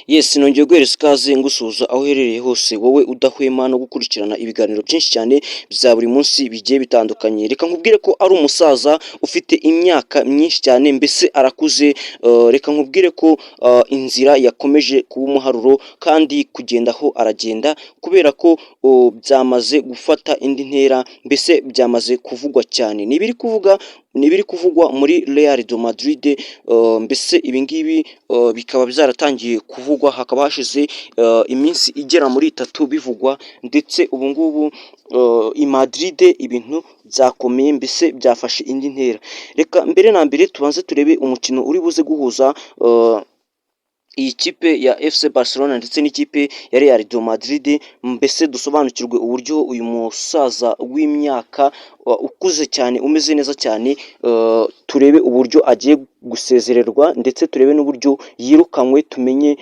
Yes, nongeye guhereza ikaze ngusuhuza aho uherereye hose wowe udahwema no gukurikirana ibiganiro byinshi cyane bya buri munsi bigiye bitandukanye. Reka nkubwire ko ari umusaza ufite imyaka myinshi cyane mbese arakuze. Reka nkubwire ko inzira yakomeje kuba umuharuro kandi kugenda aho aragenda kubera ko byamaze gufata indi ntera mbese byamaze kuvugwa cyane. Ni ibiri kuvugwa muri Real de Madrid, mbese ibi ngibi bikaba byaratangiye kuvugwa, hakaba hashize iminsi igera muri 3 bivugwa, ndetse ubu ngubu i Madrid ibintu byakomeye mbese byafashe indi ntera. Reka mbere na mbere tubanze turebe umukino uri buze guhuza iyi kipe ya FC Barcelona ndetse n'ikipe ya Real de Madrid, mbese dusobanukirwe uburyo uyu musaza w'imyaka ukuze cyane umeze neza cyane, turebe uburyo agiye gusezererwa ndetse turebe n'uburyo yirukanywe, tumenye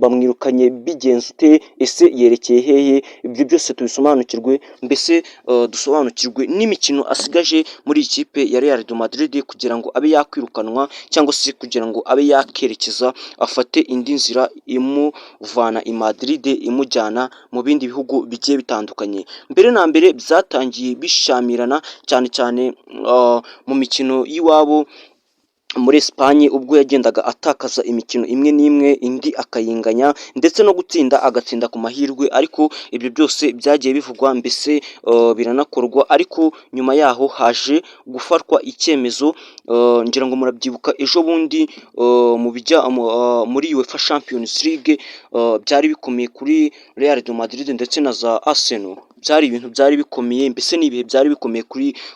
bamwirukanye bigenze ute, ese yerekeye hehe. Ibyo byose tubisobanukirwe, mbese dusobanukirwe n'imikino asigaje muri iyi kipe ya Real de Madrid kugira ngo abe yakwirukanwa cyangwa se kugira ngo abe yakerekeza afate indi nzira imuvana i Madrid imujyana mu bindi bihugu bigiye bitandukanye. Mbere na mbere byatangiye bishamirana cyane cyane mu mikino y'iwabo muri Espagne, ubwo yagendaga atakaza imikino imwe n'imwe indi akayinganya ndetse no agatsinda ku mahirwe, ariko ibyo byose byagiye bivugwa mbese biranakorwa, ariko nyuma yaho haje gufatwa icyemezo. Ngira ngo murabyibuka ejo bundi muri UEFA Champions League byari bikomeye kuri Real de Madrid ndetse na za Arsenal, byari ibintu byari bikomeye, mbese ni ibihe byari bikomeye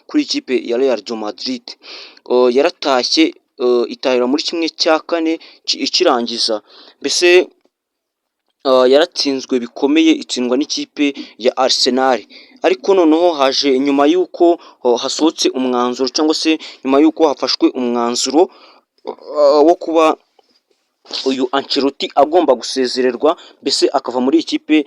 kuri ikipe ya Real de Madrid. Yaratashye itahira muri 1/4 ikirangiza, mbese yaratsinzwe bikomeye, itsindwa n'ikipe ya Arsenal. Ariko noneho haje nyuma y'uko hasohotse umwanzuro cyangwa se nyuma y'uko hafashwe umwanzuro wo kuba uyu Ancelotti agomba gusezererwa, mbese akava muri ikipe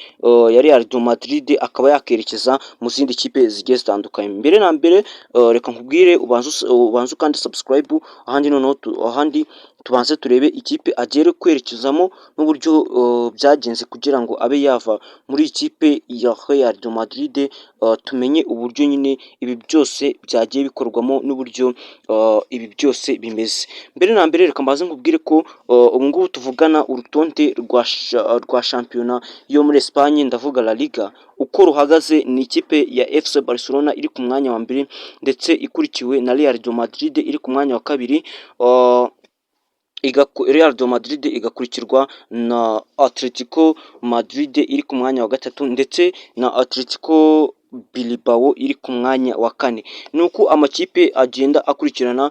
ya Real de Madrid akaba yakerekeza mu zindi kipe zigiye zitandukanye. Mbere na mbere reka nkubwire ubanze kandi subscribe, ahandi tubanze turebe ikipe agiye kwerekezamo n'uburyo byagenze kugira ngo abe yava muri ikipe ya Real de Madrid. Tumenye uburyo nyine ibi byose byagiye bikorwamo n'uburyo ibi byose bimeze. Mbere na mbere reka mbaze nkubwire ko ubu ngubu tuvugana urutonde rwa shampiyona yo muri Espagne, ndavuga La Liga, uko ruhagaze ni ikipe ya FC Barcelona iri ku mwanya wa mbere ndetse ikurikiwe na Real de Madrid iri ku mwanya wa kabiri. Real de Madrid igakurikirwa na Atletico Madrid iri ku mwanya wa gatatu ndetse na Atletico Bilbao iri ku mwanya wa 4. Nuko amakipe agenda akurikirana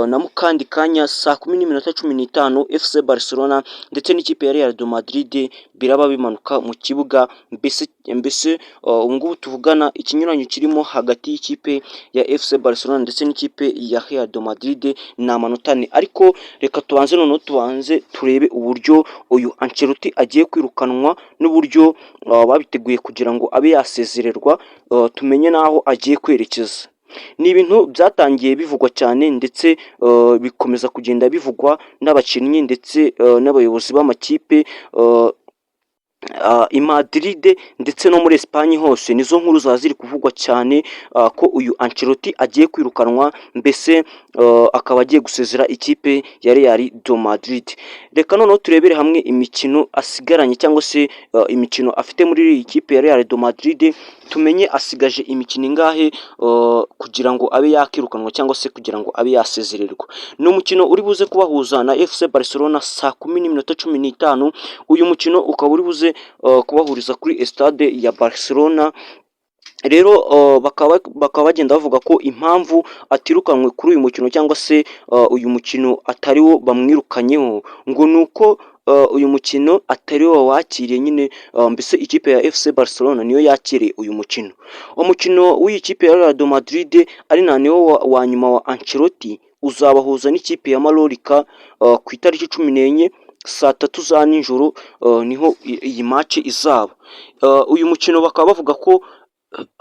na mukandi kanya saa 10:15 FC Barcelona ndetse n'ikipe ya Real de Madrid biraba bimanuka mu kibuga. Mbese ubu ngubu tuvugana ikinyuranyo kirimo hagati y'ikipe ya FC Barcelona ndetse n'ikipe ya Real de Madrid ni amanota 4. Ariko reka tubanze turebe uburyo uyu Ancelotti agiye kwirukanwa n'uburyo babiteguye kugira ngo abe yasezererwa, tumenye naho agiye kwerekeza. Ni ibintu byatangiye bivugwa cyane ndetse bikomeza kugenda bivugwa n'abakinnyi ndetse n'abayobozi b'amakipe i Madrid ndetse no muri Espagne hose. Nizo nkuru ziri kuvugwa cyane ko uyu Ancelotti agiye kwirukanwa, mbese akaba agiye gusezera ikipe ya Real de Madrid. Reka noneho turebere hamwe imikino asigaranye cyangwa se imikino afite muri iyi kipe ya Real de Madrid, tumenye asigaje imikino ingahe kugira ngo abe yakirukanwa cyangwa se kugira ngo abe yasezererwa. Ni umukino uri buze kubahuza na FC Barcelona saa 10:15. Uyu mukino ukaba uri buze kubahuriza kuri Stade ya Barcelona. Rero bakaba bagenda bavuga ko impamvu atirukanwe kuri uyu mukino cyangwa se uyu mukino atari wo bamwirukanyeho, ngo nuko uyu mukino atari wo wakiriye nyine, mbese ikipe ya FC Barcelona niyo yakiriye uyu mukino. Umukino w'iyi kipe ya Real de Madrid ari niwo wa nyuma wa Ancelotti uzabahuza n'ikipe ya Mallorca ku itariki 14 saa 3 za nijoro, niho iyi match izaba. Uyu mukino bakaba bavuga ko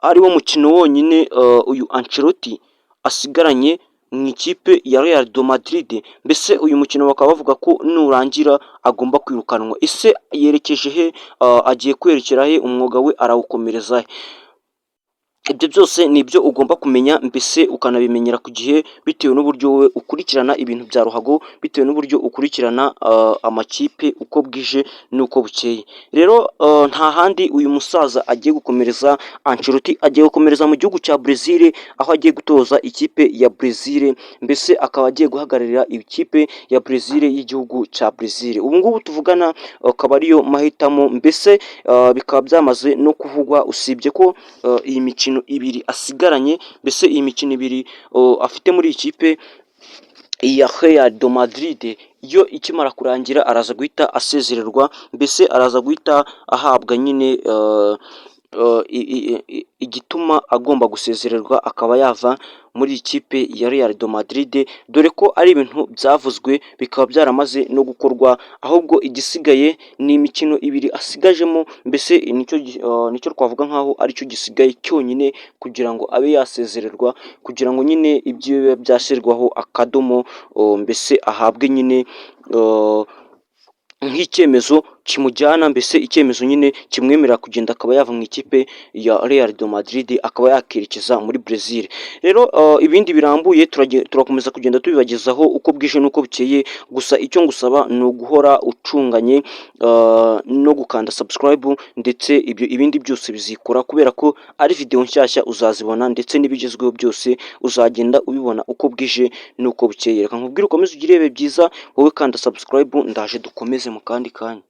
ari wo mukino wonyine uyu Ancelotti asigaranye mu ikipe ya Real de Madrid, mbese uyu mukino bakaba bavuga ko nurangira agomba kwirukanwa. Ese yerekeje he? Agiye kwerekera he? Umwuga we arawukomereza he? Ibyo byose ni ibyo ugomba kumenya, mbese ukanabimenyera ku gihe, bitewe n'uburyo wowe ukurikirana ibintu bya ruhago, bitewe n'uburyo ukurikirana amakipe uko bwije n'uko bukeye. Rero nta handi uyu musaza agiye gukomereza, Ancelotti agiye gukomereza mu gihugu cya Brazil, aho agiye gutoza ikipe ya Brazil, mbese akaba agiye guhagararira ikipe ya Brazil y'igihugu cya Brazil. Ubu ngubu tuvugana akaba ariyo mahitamo, mbese bikaba byamaze no kuvugwa, usibye ko iyi mikino ibiri asigaranye, mbese iyi mikino ibiri afite muri ikipe ya Real de Madrid, iyo ikimara kurangira araza guhita asezererwa, mbese araza guhita ahabwa nyine igituma agomba gusezererwa, akaba yava muri ikipe ya Real de Madrid, dore ko ari ibintu byavuzwe bikaba byaramaze no gukorwa, ahubwo igisigaye ni imikino ibiri asigajemo, mbese nicyo twavuga nkaho aricyo gisigaye cyonyine kugira ngo abe yasezererwa, kugira ngo nyine ibyo bibe byashyirwaho akadomo, mbese ahabwe nyine nk'icyemezo kimujyana, mbese icyemezo nyine kimwemerera kugenda akaba yava mu ikipe ya Real de Madrid akaba yakerekeza muri Brazil. Rero ibindi birambuye turakomeza kugenda tubibagezaho uko bwije n'uko bukeye, gusa icyo ngusaba ni uguhora ucunganye no gukanda subscribe, ndetse ibindi byose bizikora, kubera ko ari video nshyashya uzazibona, ndetse n'ibigezweho byose uzagenda ubibona uko bwije n'uko bukeye. Reka nkubwire ukomeze ugire ibihe byiza, wowe kanda subscribe, ndaje dukomeze mu kandi kanya.